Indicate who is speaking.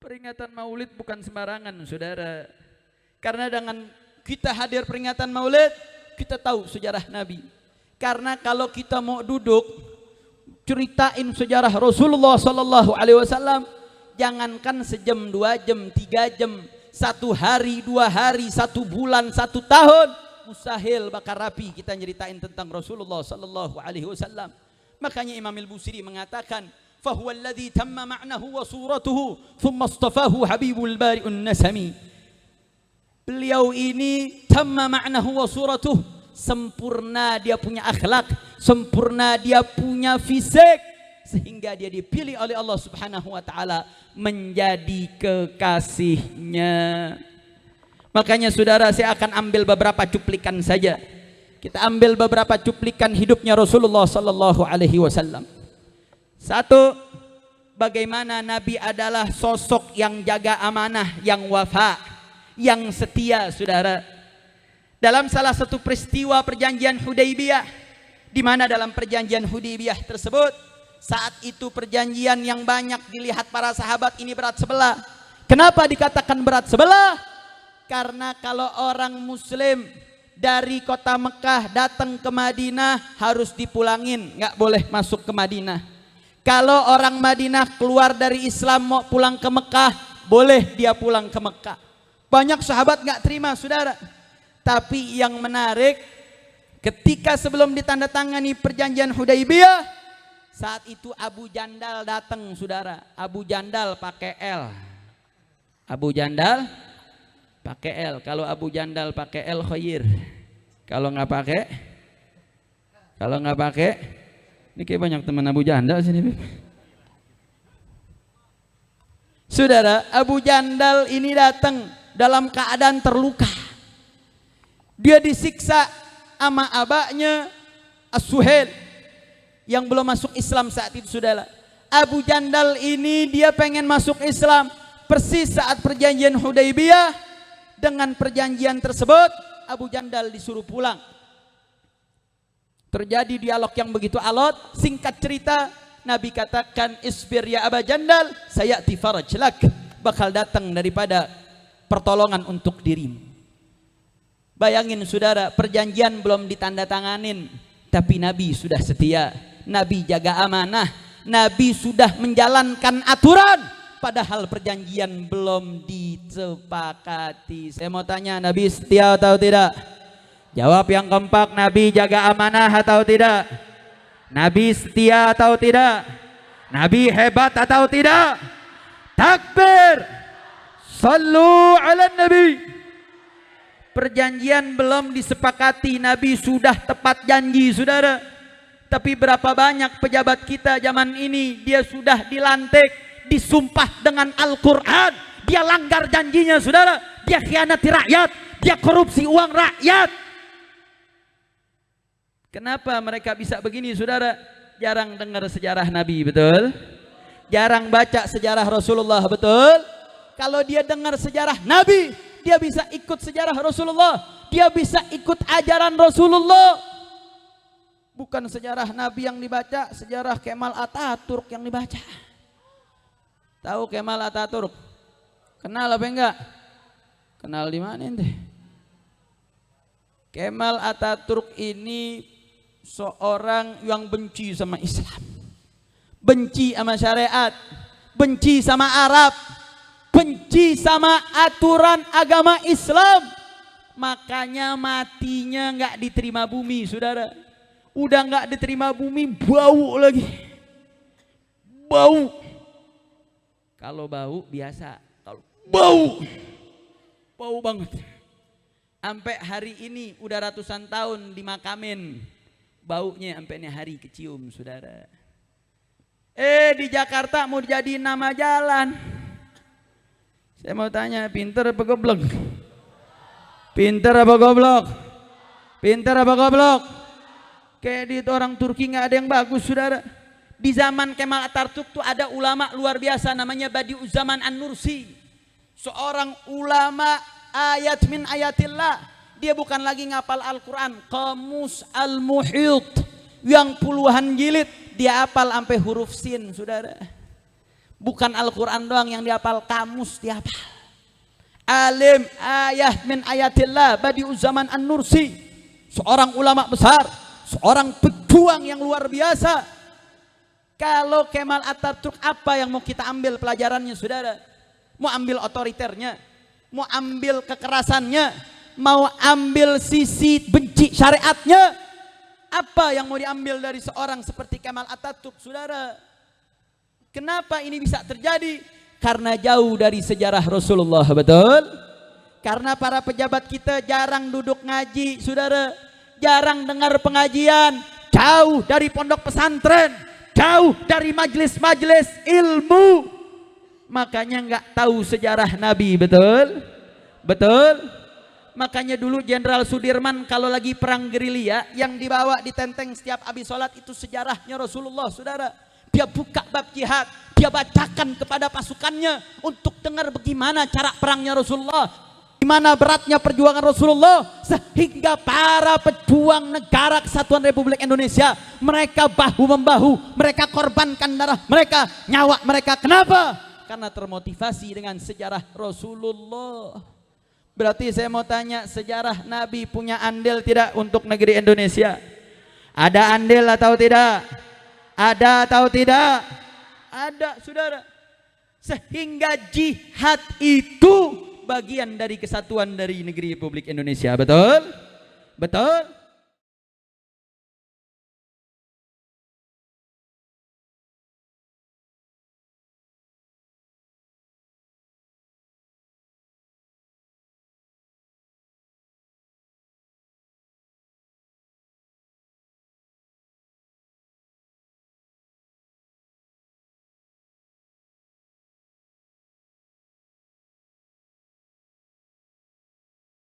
Speaker 1: Peringatan Maulid bukan sembarangan, saudara. Karena dengan kita hadir peringatan Maulid, kita tahu sejarah Nabi. Karena kalau kita mau duduk ceritain sejarah Rasulullah Sallallahu Alaihi Wasallam, jangankan sejam, 2 jam, 3 jam, 1 hari, 2 hari, 1 bulan, 1 tahun, mustahil bakal rapi kita nyeritain tentang Rasulullah Sallallahu Alaihi Wasallam. Makanya Imam Al-Busiri mengatakan, fahuwa alladhi tamma ma'nahu wa suratuhu thumma astafahu habibul bari'un nasami. Beliau ini tamma ma'nahu wa suratuhu, sempurna dia punya akhlak, sempurna dia punya fisik, sehingga dia dipilih oleh Allah Subhanahu wa taala menjadi kekasihnya. Makanya saudara, saya akan ambil beberapa cuplikan saja. Kita ambil beberapa cuplikan hidupnya Rasulullah sallallahu alaihi wasallam. Satu, bagaimana Nabi adalah sosok yang jaga amanah, yang wafa, yang setia, saudara. Dalam salah satu peristiwa perjanjian Hudaybiyah, di mana dalam perjanjian Hudaybiyah tersebut, saat itu perjanjian yang banyak dilihat para sahabat ini berat sebelah. Kenapa dikatakan berat sebelah? Karena kalau orang muslim dari kota Mekah datang ke Madinah harus dipulangin, nggak boleh masuk ke Madinah. Kalau orang Madinah keluar dari Islam mau pulang ke Mekah, boleh dia pulang ke Mekah. Banyak sahabat nggak terima, saudara. Tapi yang menarik, ketika sebelum ditandatangani perjanjian Hudaybiyah, saat itu Abu Jandal datang, saudara. Abu Jandal pakai L. Abu Jandal pakai L. Kalau Abu Jandal pakai L khair. Kalau nggak pakai, ini kayak banyak teman Abu Jandal sini. Saudara, Abu Jandal ini datang dalam keadaan terluka. Dia disiksa sama abahnya As-Suhail yang belum masuk Islam saat itu, saudara. Abu Jandal ini dia pengen masuk Islam persis saat perjanjian Hudaybiyah. Dengan perjanjian tersebut Abu Jandal disuruh pulang. Terjadi dialog yang begitu alot. Singkat cerita, Nabi katakan, isbir ya Aba Jandal, sayati faraj lak, bakal datang daripada pertolongan untuk dirimu. Bayangin saudara, perjanjian belum ditandatanganin, tapi Nabi sudah setia, Nabi jaga amanah, Nabi sudah menjalankan aturan, padahal perjanjian belum disepakati. Saya mau tanya, Nabi setia atau tidak? Jawab yang kompak, Nabi jaga amanah atau tidak? Nabi setia atau tidak? Nabi hebat atau tidak? Takbir! Sallu ala Nabi. Perjanjian belum disepakati, Nabi sudah tepat janji, saudara. Tapi berapa banyak pejabat kita zaman ini, dia sudah dilantik, disumpah dengan Al-Quran, dia langgar janjinya, saudara. Dia khianati rakyat, dia korupsi uang rakyat. Kenapa mereka bisa begini, saudara? Jarang dengar sejarah Nabi, betul? Jarang baca sejarah Rasulullah, betul? Kalau dia dengar sejarah Nabi, dia bisa ikut sejarah Rasulullah, dia bisa ikut ajaran Rasulullah. Bukan sejarah Nabi yang dibaca, sejarah Kemal Atatürk yang dibaca. Tahu Kemal Atatürk? Kenal apa enggak? Kenal di mana ente? Kemal Atatürk ini seorang yang benci sama Islam, benci sama syariat, benci sama Arab, benci sama aturan agama Islam. Makanya matinya nggak diterima bumi, saudara. Udah nggak diterima bumi, bau lagi, bau. Kalau bau biasa, kalau bau banget. Sampai hari ini udah ratusan tahun dimakamin, baunya sampai ini hari kecium, saudara. Di Jakarta mau jadi nama jalan. Saya mau tanya, pinter apa goblok? Pinter apa goblok? Pinter apa goblok? Kayak di orang Turki nggak ada yang bagus, saudara. Di zaman Kemal Atatürk tuh ada ulama luar biasa namanya Badi'uzzaman An-Nursi. Seorang ulama ayat min ayatillah. Dia bukan lagi ngapal Al-Quran, Qamus Al-Muhyut yang puluhan jilid, dia hafal sampai huruf sin, saudara. Bukan Al-Quran doang yang dihafal, kamus dihafal. Alim ayah min ayatillah Badi'uz Zaman An-Nursi, seorang ulama besar, seorang pejuang yang luar biasa. Kalau Kemal Atatürk, apa yang mau kita ambil pelajarannya, saudara? Mau ambil otoriternya, mau ambil kekerasannya, mau ambil sisi benci syariatnya? Apa yang mau diambil dari seorang seperti Kemal Atatürk, saudara? Kenapa ini bisa terjadi? Karena jauh dari sejarah Rasulullah, betul? Karena para pejabat kita jarang duduk ngaji, saudara. Jarang dengar pengajian, jauh dari pondok pesantren, jauh dari majelis-majelis ilmu. Makanya nggak tahu sejarah Nabi, betul? Betul? Makanya dulu Jenderal Sudirman kalau lagi perang gerilya, yang dibawa di tenteng setiap habis sholat itu sejarahnya Rasulullah, saudara. Dia buka bab jihad, dia bacakan kepada pasukannya untuk dengar bagaimana cara perangnya Rasulullah, gimana beratnya perjuangan Rasulullah, sehingga para pejuang negara kesatuan Republik Indonesia, mereka bahu-membahu, mereka korbankan darah mereka, nyawa mereka. Kenapa? Karena termotivasi dengan sejarah Rasulullah. Berarti saya mau tanya, sejarah Nabi punya andil tidak untuk negeri Indonesia? Ada andil atau tidak? Ada atau tidak? Ada, saudara. Sehingga jihad itu bagian dari kesatuan dari negeri Republik Indonesia, betul? Betul?